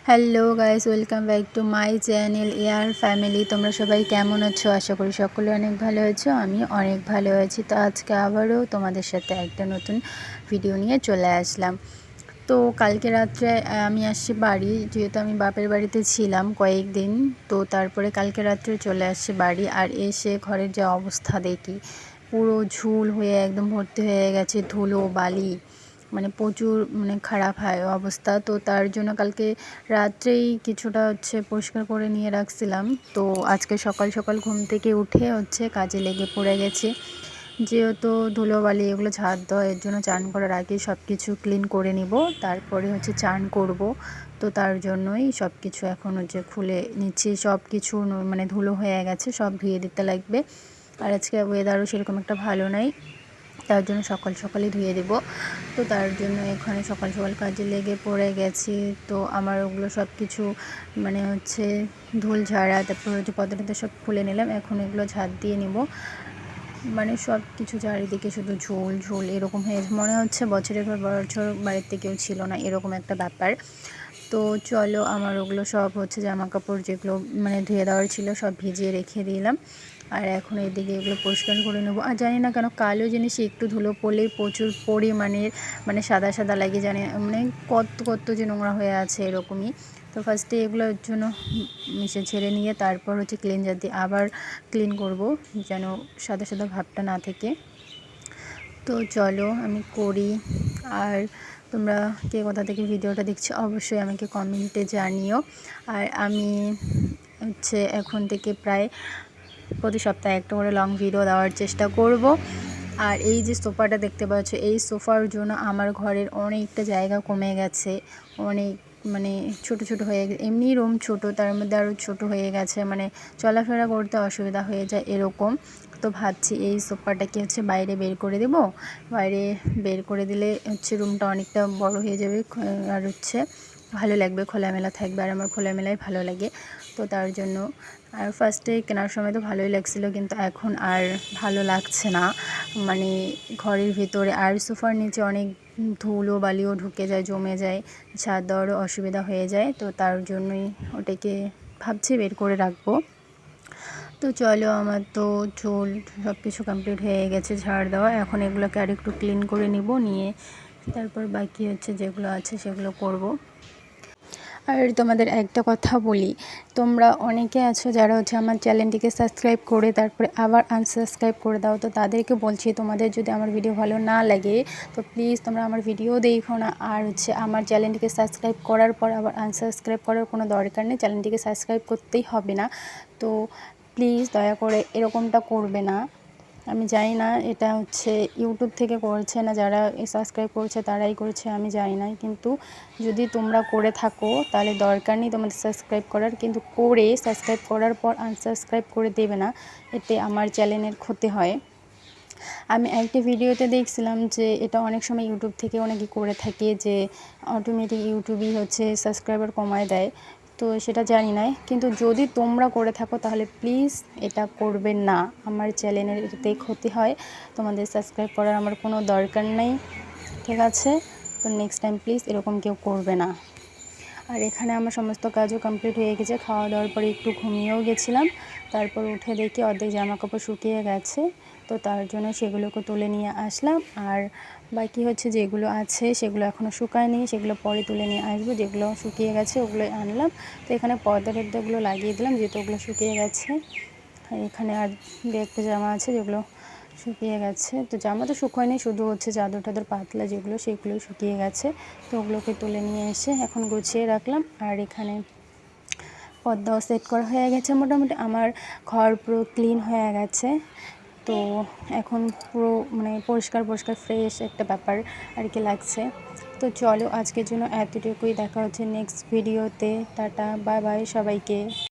Hello guys, welcome back to my channel air family. তোমরা সবাই কেমন আছো? আশা করি সকলে অনেক ভালো আছো। আমি অনেক ভালো আছি। তো আজকে আবারও তোমাদের সাথে একটা নতুন ভিডিও নিয়ে চলে আসলাম। তো কালকে রাত্রে আমি আসছি বাড়ি, যেহেতু আমি বাপের বাড়িতে ছিলাম কয়েকদিন। তো তারপরে কালকে রাত্রে চলে আসছি বাড়ি। আর এসে ঘরের যে অবস্থা দেখি, পুরো ঝুল হয়ে একদম ভর্তি হয়ে গেছে, ধুলো বালি, মানে প্রচুর খারাপ হয় অবস্থা। তো তার জন্য কালকে রাত্রেই কিছুটা পরিষ্কার করে নিয়ে রাখছিলাম। তো আজকে সকাল সকাল ঘুম থেকে উঠে কাজে লেগে পড়ে গেছি। যেহেতু ধুলোবালি এগুলো ঝাড় দেওয়া, এর জন্য চান করার আগে সব কিছু ক্লিন করে নিব, তারপরে চান করব। তো তার জন্যই সব কিছু এখন খুলে নিচ্ছি। সব কিছু মানে ধুলো হয়ে গেছে, সব ধুয়ে দিতে লাগবে। আর আজকে ওয়েদারও সেরকম একটা ভালো নাই, তার জন্য সকাল সকালই ধুয়ে দেব। তো তার জন্য এখানে সকাল সকাল কাজে লেগে পড়ে গেছি। তো আমার ওগুলো সব কিছু ধুল ঝাড়া, তারপর পর্দাটাতে সব খুলে নিলাম। এখন এগুলো ঝাড় দিয়ে নিব। মানে সব কিছু চারিদিকে শুধু ঝোল ঝোল এরকম হয়ে মনে হচ্ছে বছরের পর বছর বাড়িতে কেউ ছিল না, এরকম একটা ব্যাপার। তো চলো, আমার ওগুলো সব জামা কাপড় যেগুলো ধুয়ে দেওয়ার ছিল সব ভিজিয়ে রেখে দিলাম। আর এখন এদিকে এগুলো পরিষ্কার করে নেবো। আর জানি না কেন কালো জিনিসে একটু ধুলো পড়লেই প্রচুর পরিমাণের সাদা সাদা লাগে, জানি কত কত যে নোংরা হয়ে আছে এরকমই। তো ফার্স্টে এগুলোর জন্য মিশে ছেড়ে নিয়ে তারপর ক্লিনজার দিয়ে আবার ক্লিন করব, যেন সাদা সাদা ভাবটা না থাকে। তো চলো আমি করি। আর তোমরা কে কোথা থেকে ভিডিওটা দেখছো অবশ্যই আমাকে কমেন্টে জানিও। আর আমি এখন থেকে প্রায় প্রতি সপ্তাহে একটা করে লং ভিডিও দেওয়ার চেষ্টা করব। আর এই যে সোফাটা দেখতে পাচ্ছ, এই সোফার জন্য আমার ঘরের অনেকটা জায়গা কমে গেছে। অনেক ছোট ছোট হয়ে গেছে, এমনি রুম ছোট, তার মধ্যে আরও ছোট হয়ে গেছে, চলাফেরা করতে অসুবিধা হয়ে যায় এরকম। তো ভাবছি এই সোফাটাকে বাইরে বের করে দেব। বাইরে বের করে দিলে রুমটা অনেকটা বড় হয়ে যাবে, আর ভালো লাগবে, খোলামেলা থাকবে। আর আমার খোলামেলাই ভালো লাগে। তো তার জন্য আর ফার্স্টে কেনার সময় তো ভালোই লাগছিলো, কিন্তু এখন আর ভালো লাগছে না। ঘরের ভিতরে আর সোফার নিচে অনেক ধুলো বালিও ঢুকে যায়, জমে যায়, ছাদ দেওয়ারও অসুবিধা হয়ে যায়। তো তার জন্যই ওটাকে ভাবছি বের করে রাখবো। তো চলো, আমার তো চুল সব কিছু কমপ্লিট হয়ে গেছে ঝাড় দেওয়া। এখন এগুলোকে আর একটু ক্লিন করে নিয়ে তারপর বাকি যেগুলো আছে সেগুলো করব। আর তোমাদের একটা কথা বলি, তোমরা অনেকে আছো যারা আমার চ্যানেলটিকে সাবস্ক্রাইব করে তারপরে আবার আনসাবস্ক্রাইব করে দাও। তো তাদেরকে বলছি, তোমাদের যদি আমার ভিডিও ভালো না লাগে তো প্লিজ তোমরা আমার ভিডিও দেখো না। আর আমার চ্যানেলটিকে সাবস্ক্রাইব করার পর আবার আনসাবস্ক্রাইব করার কোনো দরকার নেই, চ্যানেলটিকে সাবস্ক্রাইব করতেই হবে না। তো প্লিজ দয়া করে এরকমটা করবে না। আমি জানি না এটা ইউটিউব থেকে করছে না, যারা সাবস্ক্রাইব করছে তারাই করছে, আমি জানি না। কিন্তু যদি তোমরা করে থাকো তাহলে দরকার নেই তোমাদের সাবস্ক্রাইব করার, কিন্তু করে সাবস্ক্রাইব করার পর আনসাবস্ক্রাইব করে দেবে না, এতে আমার চ্যানেলের ক্ষতি হয়। আমি একটা ভিডিওতে দেখছিলাম যে এটা অনেক সময় ইউটিউব থেকে অনেকে করে থাকে, যে অটোমেটিক ইউটিউবই সাবস্ক্রাইবার কমায় দেয়। তো সেটা জানি না, কিন্তু যদি তোমরা করে থাকো তাহলে প্লিজ এটা করবেন না, আমার চ্যানেলের এতে ক্ষতি হয়। তোমাদের সাবস্ক্রাইব করার আমার কোনো দরকার নেই, ঠিক আছে? তো নেক্সট টাইম প্লিজ এরকম কেউ করবে না। আর এখানে আমার সমস্ত কাজও কমপ্লিট হয়ে গেছে। খাওয়া দাওয়ার পরে একটু ঘুমিয়েও গেছিলাম, তারপর উঠে দেখি অর্ধেক জামা কাপড় শুকিয়ে গেছে। তো তার জন্য সেগুলোকে তুলে নিয়ে আসলাম। আর বাকি যেগুলো আছে সেগুলো এখনও শুকায়নি, সেগুলো পরে তুলে নিয়ে আসবো। যেগুলো শুকিয়ে গেছে ওগুলোই আনলাম। তো এখানে পর্দাগুলো লাগিয়ে দিলাম, যেহেতু ওগুলো শুকিয়ে গেছে। এখানে আর দু একটা জামা আছে যেগুলো শুকিয়ে গেছে। তো জামা তো শুকোয়নি, শুধু চাদর টাদর পাতলা যেগুলো সেগুলোই শুকিয়ে গেছে। তো ওগুলোকে তুলে নিয়ে এসে এখন গুছিয়ে রাখলাম। আর এখানে পর্দাও সেট করা হয়ে গেছে। মোটামুটি আমার ঘর পুরো ক্লিন হয়ে গেছে। তো এখন পুরো পরিষ্কার পরিষ্কার ফ্রেশ একটা ব্যাপার আর কি লাগছে। তো চলো, আজকের জন্য এতটুকুই। দেখা হচ্ছে নেক্সট ভিডিওতে। টাটা, বাই বাই সবাইকে।